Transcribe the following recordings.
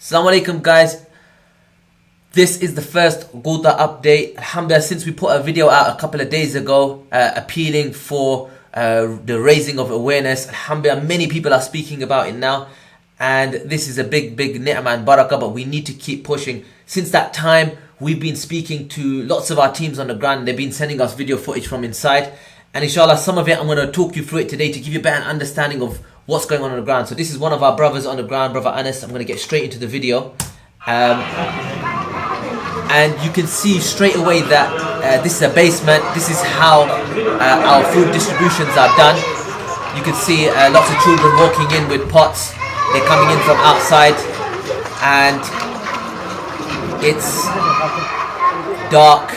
Assalamu alaikum guys. This is the first GHOUTA update. Alhamdulillah, since we put a video out a couple of days ago appealing for the raising of awareness, alhamdulillah, many people are speaking about it now. And this is a big ni'mah and barakah, but we need to keep pushing. Since that time, we've been speaking to lots of our teams on the ground. They've been sending us video footage from inside. And inshallah, some of it I'm going to talk you through it today to give you a better understanding of what's going on the ground. So this is one of our brothers on the ground, Brother Anas. I'm going to get straight into the video. And you can see straight away that this is a basement. This is how our food distributions are done. You can see lots of children walking in with pots. They're coming in from outside. And it's dark,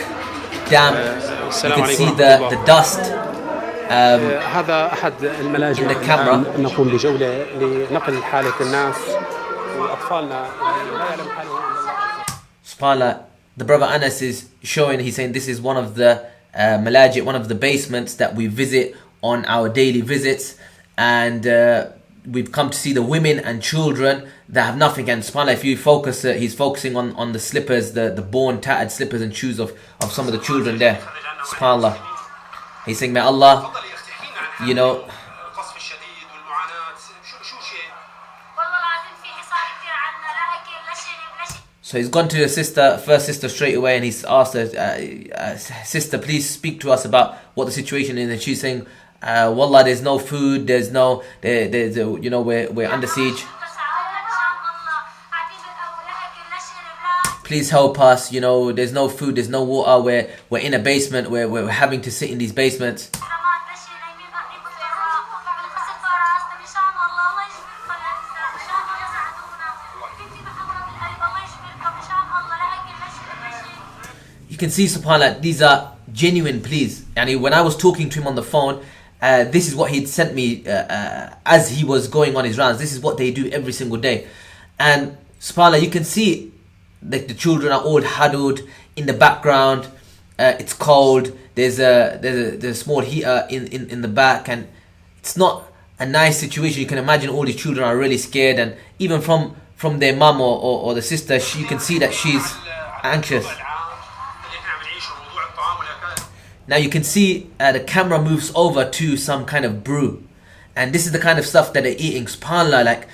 damp. You can see the dust. هذا أحد الملاجئ الآن نقوم بجولة لنقل حالة الناس وأطفالنا لا يعلم حالهم إلا الله. The brother Anas is showing, he's saying this is one of the malajit, one of the basements that we visit on our daily visits, and we've come to see the women and children that have nothing. And subhanAllah, if you focus, he's focusing on the slippers, the worn, tattered slippers and shoes of some of the children there. SubhanAllah. He's saying, may Allah, you know, so he's gone to the first sister straight away, and he's asked her, sister, please speak to us about what the situation is. And she's saying, wallah, there's no food, there's you know, we're under siege. Please help us, you know, there's no food, there's no water, we're in a basement, we're having to sit in these basements. You can see, subhanAllah, these are genuine pleas. And when I was talking to him on the phone, this is what he'd sent me as he was going on his rounds. This is what they do every single day. And subhanAllah, you can see that the children are all huddled in the background. It's cold. There's a small heater in the back, and it's not a nice situation. You can imagine all these children are really scared, and even from their mum or the sister, you can see that she's anxious. Now you can see the camera moves over to some kind of brew, and this is the kind of stuff that they're eating. SubhanAllah, like,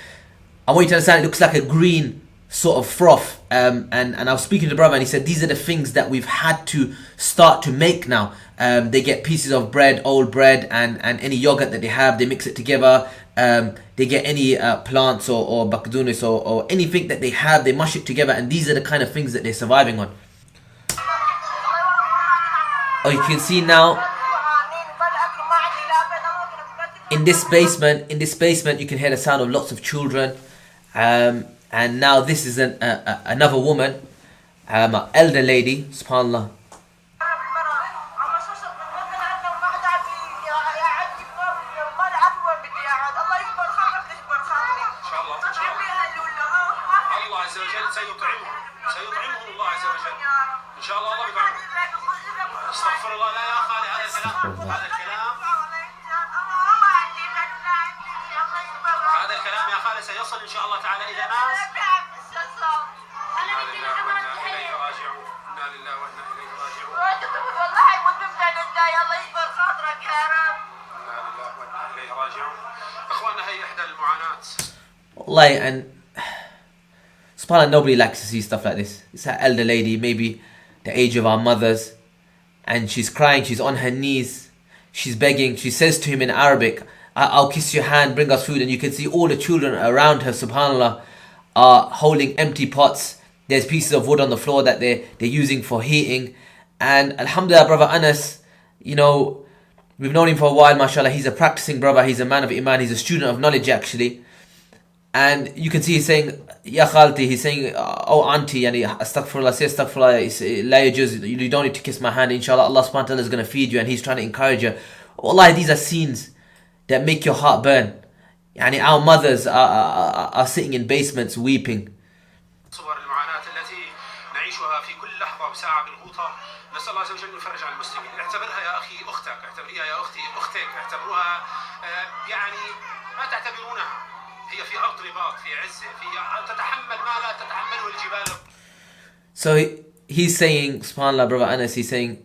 I want you to understand, it looks like a green sort of froth. And I was speaking to the brother, and he said these are the things that we've had to start to make now. They get pieces of bread, old bread, and any yogurt that they have, they mix it together. They get any plants or bakdunis or anything that they have, they mush it together, and these are the kind of things that they're surviving on. Oh, you can see now in this basement you can hear the sound of lots of children. And now this is another woman, an elder lady, subhanAllah. سيصل إن شاء الله تعالى إلى ناس. إنا لله وإنا إليه راجعون. إنا لله وإنا إليه راجعون. والله حيموت بمثال الداي، الله يكبر خاطرك يا رب. إنا لله وإنا إليه راجعون. إخواننا هي إحدى المعاناة. Wallahi, and subhanAllah, nobody likes to see stuff like this. It's an elder lady, maybe the age of our mothers, and she's crying, she's on her knees, she's begging, she says to him in Arabic, I'll kiss your hand, bring us food. And you can see all the children around her, subhanAllah, are holding empty pots. There's pieces of wood on the floor that they're using for heating. And alhamdulillah, Brother Anas, you know, we've known him for a while, mashallah. He's a practicing brother, he's a man of iman, he's a student of knowledge actually. And you can see he's saying, Ya Khalti, he's saying, oh auntie, yani, astaghfirullah, say astaghfirullah, la yajuz, you don't need to kiss my hand, inshallah, Allah subhanahu wa ta'ala is going to feed you, and he's trying to encourage you. Wallahi, these are scenes that make your heart burn. Yani, our mothers are sitting in basements weeping. نسأل الله عز وجل أن يفرج عن المسلمين. اعتبرها يا أخي أختك، اعتبريها يا أختي أختك، اعتبروها يعني ما تعتبرونها. هي في أرض رباط في عزة في تتحمل ما لا تتحمله الجبال. So he's saying, subhanAllah, brother Anas, he's saying,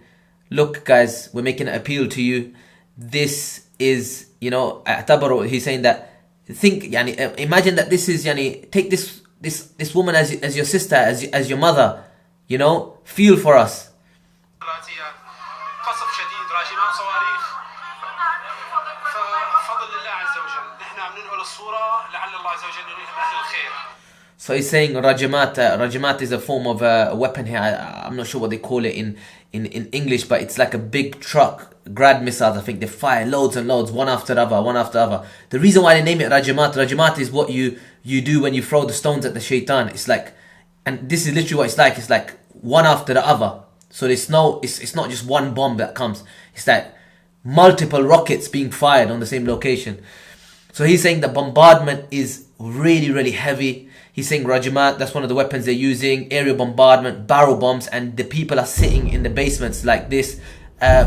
look guys, we're making an appeal to you. This is, you know, he's saying that, think, yani, imagine that this is, yani, take this woman as your sister, as your mother, you know, feel for us. قصف شديد راجمات صواريخ ففضل الله عز وجل نحن عم ننقل الصورة لعل الله عز وجل يريهم أهل الخير. So he's saying rajamat is a form of a weapon here. I'm not sure what they call it in English, but it's like a big truck, grad missiles. I think they fire loads and loads, one after the other. The reason why they name it rajamat is what you do when you throw the stones at the shaitan. It's like, and this is literally what it's like. It's like one after the other. So it's not just one bomb that comes. It's like multiple rockets being fired on the same location. So he's saying that bombardment is really, really heavy. He's saying rajamat, that's one of the weapons they're using, aerial bombardment, barrel bombs, and the people are sitting in the basements like this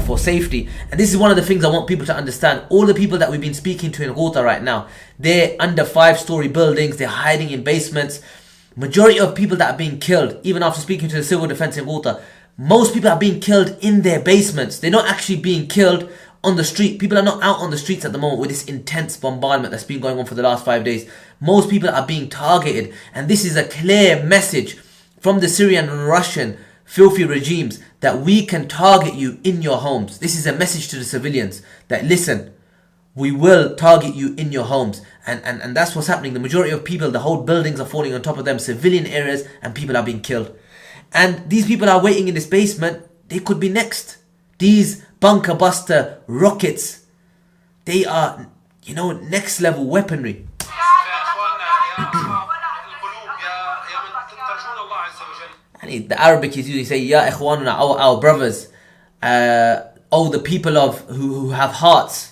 for safety. And this is one of the things I want people to understand. All the people that we've been speaking to in GHOUTA right now, they're under 5-story buildings, they're hiding in basements. Majority of people that are being killed, even after speaking to the civil defense in GHOUTA, most people are being killed in their basements. They're not actually being killed on the street. People are not out on the streets at the moment with this intense bombardment that's been going on for the last 5 days. Most people are being targeted, and this is a clear message from the Syrian and Russian filthy regimes that we can target you in your homes. This is a message to the civilians that, listen, we will target you in your homes. And that's what's happening. The majority of people, the whole buildings are falling on top of them, civilian areas, and people are being killed. And these people are waiting in this basement. They could be next. These bunker buster rockets, they are, you know, next level weaponry. And the Arabic is usually say, Ya ikhwanuna, our brothers, oh the people of who have hearts.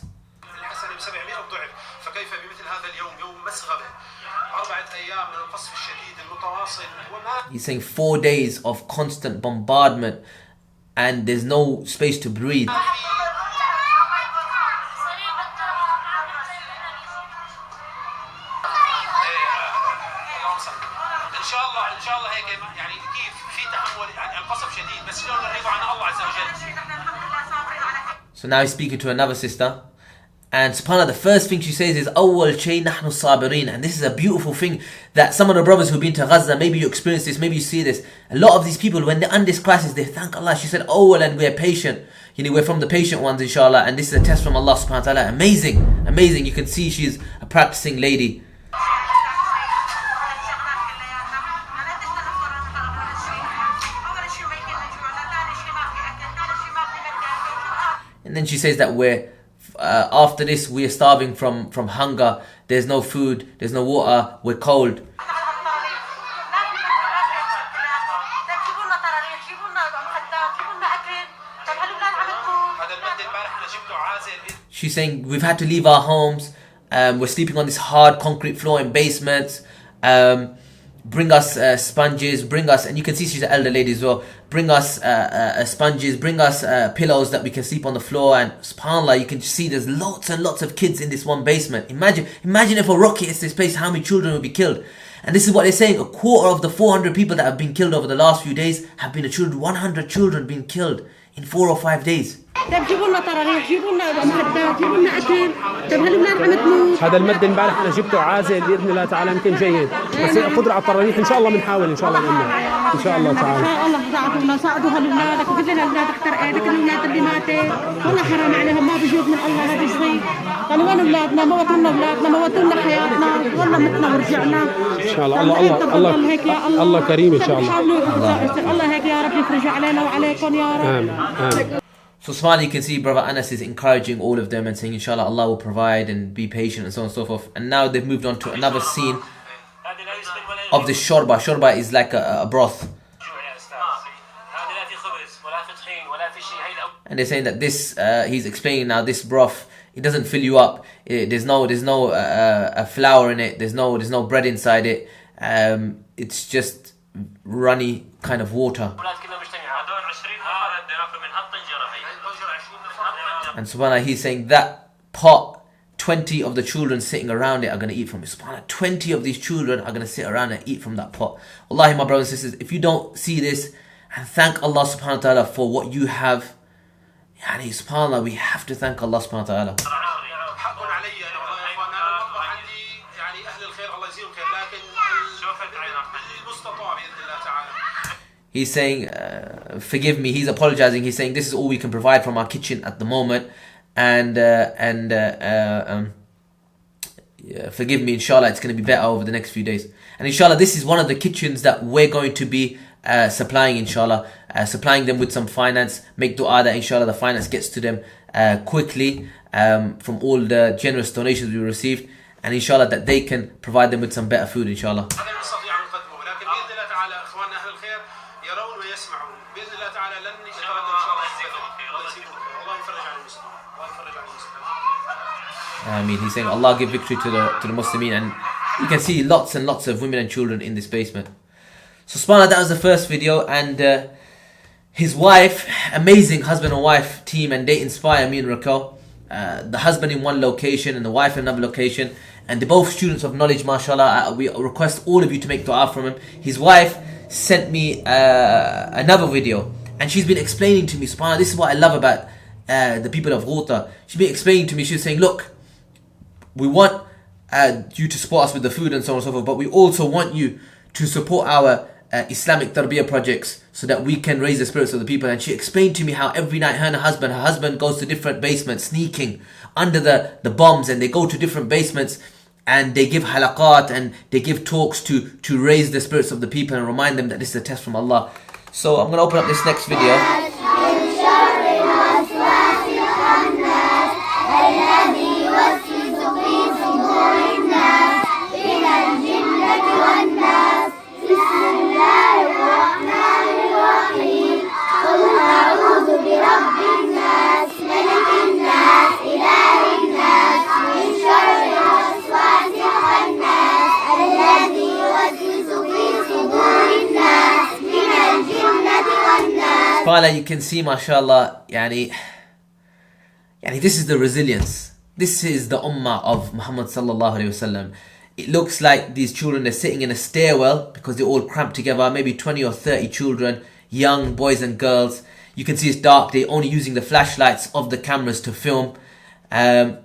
He's saying 4 days of constant bombardment and there's no space to breathe. So now he's speaking to another sister, and subhanAllah, the first thing she says is أول شيء نحن الصابرين. And this is a beautiful thing that some of the brothers who've been to Gaza, maybe you experience this, maybe you see this. A lot of these people, when they're under this crisis, they thank Allah. She said, oh, and we're patient. You know, we're from the patient ones, inshallah. And this is a test from Allah subhanahu wa ta'ala. Amazing, amazing. You can see she's a practicing lady. And then she says that we're after this we are starving from hunger. There's no food, there's no water, we're cold. She's saying we've had to leave our homes. We're sleeping on this hard concrete floor in basements. Bring us sponges, bring us, and you can see she's an elder lady as well, bring us sponges, bring us pillows that we can sleep on the floor. And subhanAllah, you can see there's lots and lots of kids in this one basement. Imagine if a rocket hits this place, how many children will be killed. And this is what they're saying, a quarter of the 400 people that have been killed over the last few days have been 100 children being killed in 4 or 5 days. هذا المد امبارح انا جبته عازل باذن الله تعالى يمكن جيد بس قدره على الطراريح ان شاء الله بنحاول ان شاء الله نعمل ان شاء الله تعالى. ان شاء الله ساعدونا ساعدوا هالولادك وقل لنا اولاد اختار ايدك الاولاد اللي ماتت والله حرام عليهم ما بيجوز من الله هذا الشيء. قالوا وين اولادنا موتونا اولادنا موتونا حياتنا والله متنا ورجعنا. ان شاء الله الله كريم ان شاء الله. الله هيك يا رب يفرج علينا وعليكم يا رب. امين. So subhanAllah, you can see brother Anas is encouraging all of them and saying inshallah Allah will provide and be patient and so on and so forth. And now they've moved on to another scene of the shorba. Shorba is like a broth. And they're saying that this, he's explaining now, this broth, it doesn't fill you up. There's no flour in it. There's no bread inside it. It's just runny kind of water. And subhanAllah, he's saying that pot 20 of the children sitting around it are going to eat from it. SubhanAllah, 20 of these children are going to sit around and eat from that pot. Wallahi, my brothers and sisters, if you don't see this and thank Allah subhanahu wa ta'ala for what you have, yani subhanAllah, we have to thank Allah subhanahu wa ta'ala. He's saying, forgive me, he's apologizing. He's saying this is all we can provide from our kitchen at the moment. And forgive me, inshallah, it's going to be better over the next few days. And inshallah, this is one of the kitchens that we're going to be supplying, inshallah. Supplying them with some finance. Make dua that inshallah the finance gets to them quickly from all the generous donations we received. And inshallah that they can provide them with some better food, inshallah. I mean, he's saying Allah give victory to the Muslimin, and you can see lots and lots of women and children in this basement. So subhanAllah, that was the first video, and his wife, amazing husband and wife team, and they inspire me and Raquel. The husband in one location and the wife in another location, and they're both students of knowledge, mashallah. We request all of you to make dua from him. His wife sent me another video, and she's been explaining to me, subhanAllah, this is what I love about the people of GHOUTA. She's been explaining to me, she was saying, look, we want you to support us with the food and so on and so forth, but we also want you to support our Islamic tarbiyah projects so that we can raise the spirits of the people. And she explained to me how every night her husband goes to different basements, sneaking under the bombs, and they go to different basements and they give halaqat and they give talks to raise the spirits of the people and remind them that this is a test from Allah. So I'm going to open up this next video. You can see, mashallah, yani this is the resilience. This is the ummah of Muhammad sallallahu alayhi wasallam. It looks like these children are sitting in a stairwell because they're all cramped together, maybe 20 or 30 children, young boys and girls. You can see it's dark, they're only using the flashlights of the cameras to film. And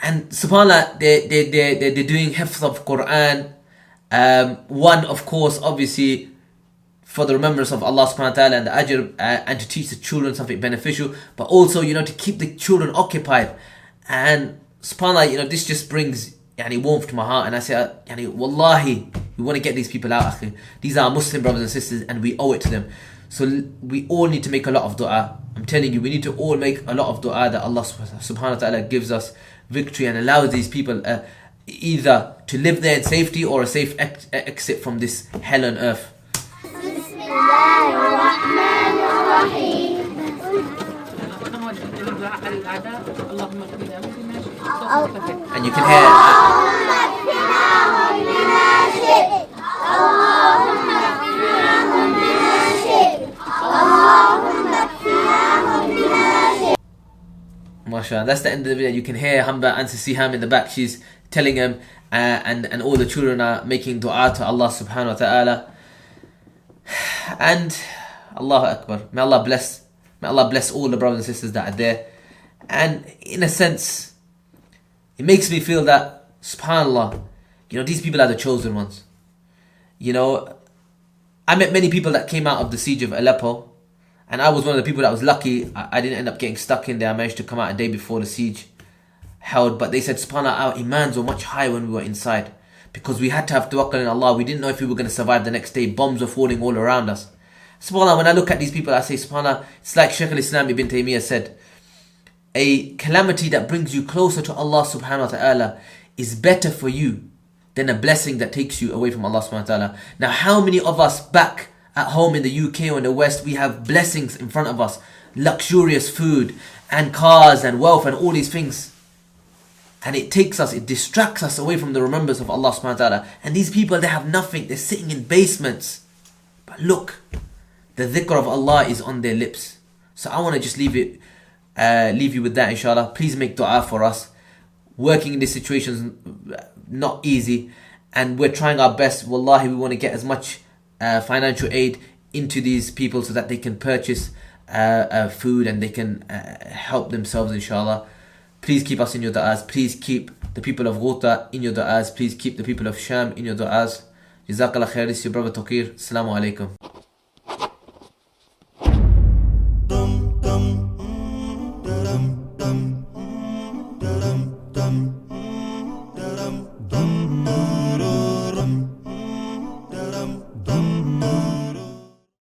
subhanAllah, they're doing hifz of Quran. One, of course, obviously, for the remembrance of Allah subhanahu wa ta'ala and the ajr, and to teach the children something beneficial, but also, to keep the children occupied. And subhanAllah, this just brings warmth to my heart, and I say, wallahi, we want to get these people out, akhi. These are Muslim brothers and sisters, and we owe it to them. So we all need to make a lot of dua. I'm telling you, we need to all make a lot of dua that Allah subhanahu wa ta'ala gives us victory and allows these people either to live there in safety or a safe exit from this hell on earth. And you can hear mashallah, that's the end of the video. You can hear Hamba and Siham in the back. She's telling him and all the children are making dua to Allah subhanahu wa ta'ala. And Allahu Akbar, may Allah bless all the brothers and sisters that are there. And in a sense, it makes me feel that, subhanAllah, these people are the chosen ones. I met many people that came out of the siege of Aleppo, and I was one of the people that was lucky. I didn't end up getting stuck in there. I managed to come out a day before the siege held, but they said, subhanAllah, our imans were much higher when we were inside, because we had to have tawakkul in Allah. We didn't know if we were going to survive the next day. Bombs were falling all around us. SubhanAllah, when I look at these people, I say, SubhanAllah, it's like Shaykh al-Islam Ibn Taymiyyah said, a calamity that brings you closer to Allah subhanahu wa ta'ala is better for you than a blessing that takes you away from Allah subhanahu wa ta'ala. Now, how many of us back at home in the UK or in the West, we have blessings in front of us, luxurious food and cars and wealth and all these things, and it distracts us away from the remembrance of Allah subhanahu wa ta'ala. And these people, they have nothing, they're sitting in basements, but look, the dhikr of Allah is on their lips. So I want to just leave you with that, inshallah. Please make dua for us. working in this situation is not easy, and we're trying our best. Wallahi, we want to get as much financial aid into these people so that they can purchase food and they can help themselves, inshallah. Please keep us in your du'as. Please keep the people of Ghouta in your du'as. Please keep the people of Sham in your du'as. Jazakallah khair. This is your brother Taqir. Assalamu alaikum.